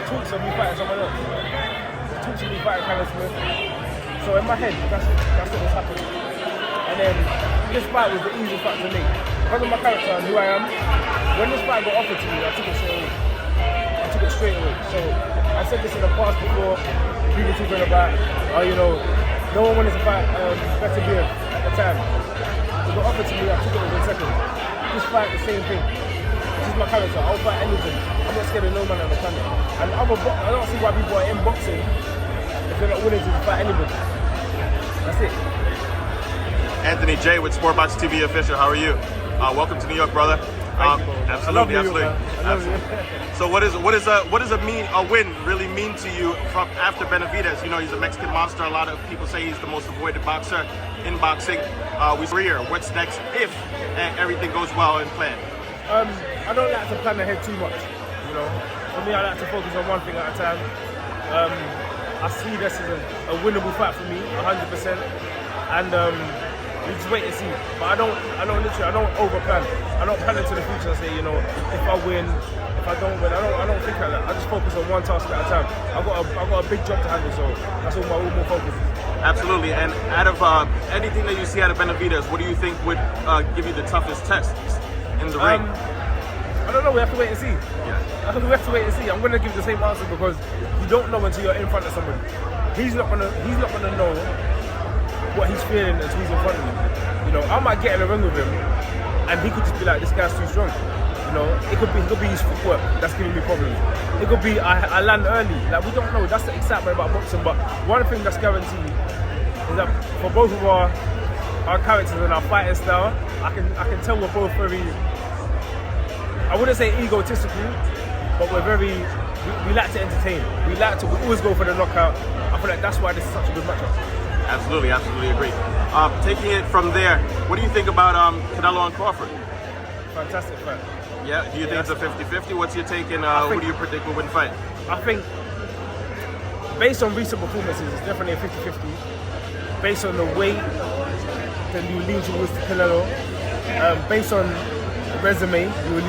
talks of me fighting someone else. There's talks of me fighting Callum Smith. So in my head, that's what was happening. And then this fight was the easiest fight to make. Because of my character and who I am, when this fight got offered to me, I took it straight away. So I said this in the past before, people talking about, no one wanted to fight Benavidez at the time. It got offered to me, I took it within seconds. This fight, the same thing. This is my character, I'll fight anything. I'm not scared of no man on the planet. And I don't see why people are in boxing if they're not willing to fight anybody. That's it. Anthony J with Sportbox TV official. How are you? Welcome to New York, brother. Absolutely. So what does a win really mean to you from after Benavidez? You know, he's a Mexican monster. A lot of people say he's the most avoided boxer in boxing. We career. What's next if everything goes well and planned? I don't like to plan ahead too much. You know, for me, I like to focus on one thing at a time. I see this as a winnable fight for me, 100%, and we just wait and see. But I don't over-plan. I don't plan into the future and say, you know, if I win, if I don't win, I don't think like that. I just focus on one task at a time. I've got a big job to handle, so that's all my focus is. Absolutely. And out of anything that you see out of Benavidez, what do you think would give you the toughest test in the ring? I don't know. We have to wait and see. Yeah. We have to wait and see. I'm going to give the same answer because you don't know until you're in front of somebody. He's not gonna know what he's feeling until he's in front of me. You know, I might get in the ring with him, and he could just be like, "This guy's too strong." You know, it could be his footwork that's giving me problems. It could be I land early. Like, we don't know. That's the excitement about boxing. But one thing that's guaranteed is that for both of our characters and our fighting style, I can tell we're both very, I wouldn't say egotistical, but we're very, we like to entertain. We always go for the knockout. I feel like that's why this is such a good matchup. Absolutely agree. Taking it from there, what do you think about Canelo and Crawford? Fantastic fight. Yeah, do you think it's a 50-50? What's your take, and who do you predict will win fight? I think, based on recent performances, it's definitely a 50-50. Based on the weight, then you lean towards Canelo. Based on resume, you will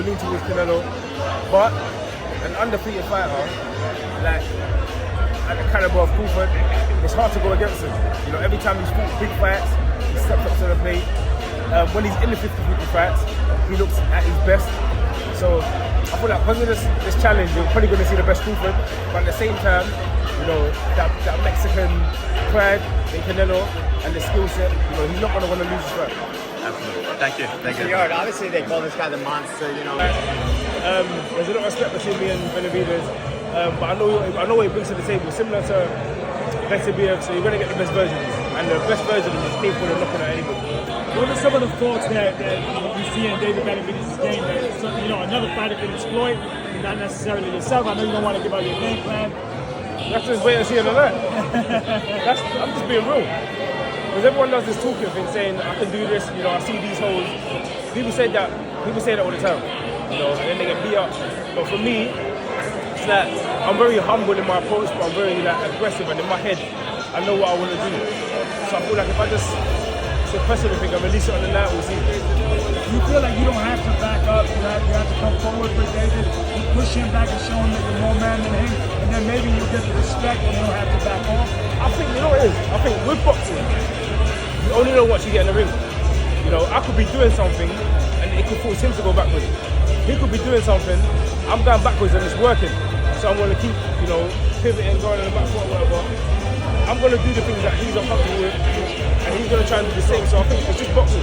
lean towards Canelo. But an undefeated fighter, like at the caliber of Crawford, it's hard to go against him. You know, every time he's fought big fights, he steps up to the plate. When he's in the 50-50 fights, he looks at his best. So I feel like because of this challenge, you're probably going to see the best Crawford. But at the same time, you know, that Mexican pride in Canelo and the skill set, you know, he's not going to want to lose his fight. Absolutely. Thank you. Yarde, obviously they call this guy the monster, you know. There's a lot of respect between me and Benavidez, but I know what he brings to the table. Similar to Benavidez, so you're going to get the best version, and the best version is capable of knocking out anybody. What are some of the faults that you see in David Benavidez' game that another fighter can exploit, not necessarily yourself? I know you don't want to give out your game plan. That's just wait and see on the night. I'm just being real. Because everyone does this talking thing, saying I can do this. You know, I see these holes. People say that all the time. You know, and then they get beat up. But for me, it's like I'm very humble in my approach, but I'm very aggressive. And in my head, I know what I want to do. So I feel like if I just suppress everything and release it on the night, we'll see. You feel like you don't have to back up. You have to come forward with David, push him back and show him that you're more man than him, and then maybe you'll get the respect and he'll have to back off. I think, you know what it is? I think with boxing, you only know what you get in the ring. You know, I could be doing something and it could force him to go backwards. He could be doing something, I'm going backwards and it's working. So I'm going to keep, you know, pivoting, going in the back foot, whatever. I'm going to do the things that he's uncomfortable with, and he's going to try and do the same. So I think it's just boxing.